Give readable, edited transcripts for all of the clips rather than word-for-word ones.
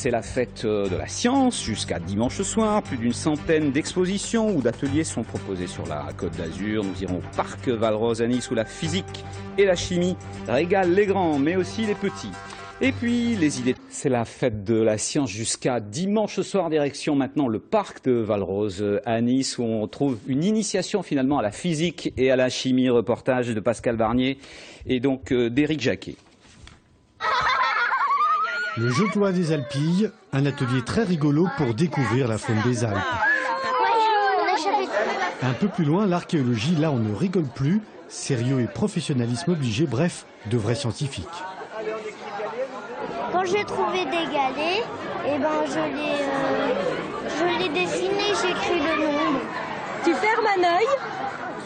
C'est la fête de la science jusqu'à dimanche soir. Plus d'une centaine d'expositions ou d'ateliers sont proposés sur la Côte d'Azur. Nous irons au parc Valrose à Nice où la physique et la chimie régalent les grands mais aussi les petits. Et puis les idées. C'est la fête de la science jusqu'à dimanche soir. Direction maintenant le parc de Valrose à Nice où on trouve une initiation finalement à la physique et à la chimie. Reportage de Pascal Barnier et donc d'Éric Jacquet. Le jeu de loi des Alpilles, un atelier très rigolo pour découvrir la faune des Alpes. Un peu plus loin, l'archéologie, là on ne rigole plus, sérieux et professionnalisme obligé, bref, de vrais scientifiques. Quand j'ai trouvé des galets, je l'ai dessiné, j'ai écrit le nombre. Tu fermes un œil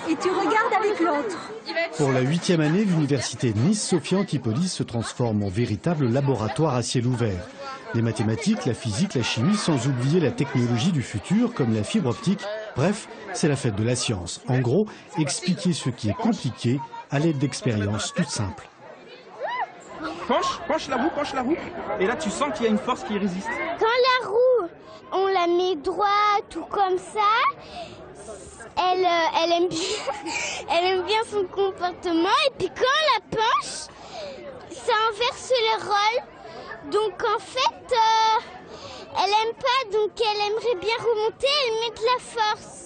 et tu regardes avec l'autre. Pour la 8e année, l'université Nice-Sophia Antipolis se transforme en véritable laboratoire à ciel ouvert. Les mathématiques, la physique, la chimie, sans oublier la technologie du futur comme la fibre optique. Bref, c'est la fête de la science. En gros, expliquer ce qui est compliqué à l'aide d'expériences toutes simples. Penche la roue, et là tu sens qu'il y a une force qui résiste. Quand la roue, on la met droite ou comme ça, elle aime bien son comportement, et puis quand on la penche, ça inverse le rôle. Donc en fait, elle aime pas, donc elle aimerait bien remonter, elle met de la force.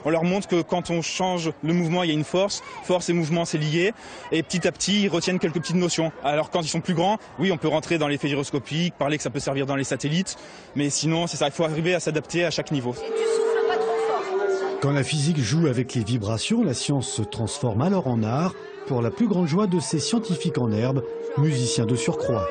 On leur montre que quand on change le mouvement, il y a une force. Force et mouvement, c'est lié. Et petit à petit, ils retiennent quelques petites notions. Alors quand ils sont plus grands, oui, on peut rentrer dans l'effet gyroscopique, parler que ça peut servir dans les satellites. Mais sinon, c'est ça, il faut arriver à s'adapter à chaque niveau. Quand la physique joue avec les vibrations, la science se transforme alors en art, pour la plus grande joie de ces scientifiques en herbe, musiciens de surcroît.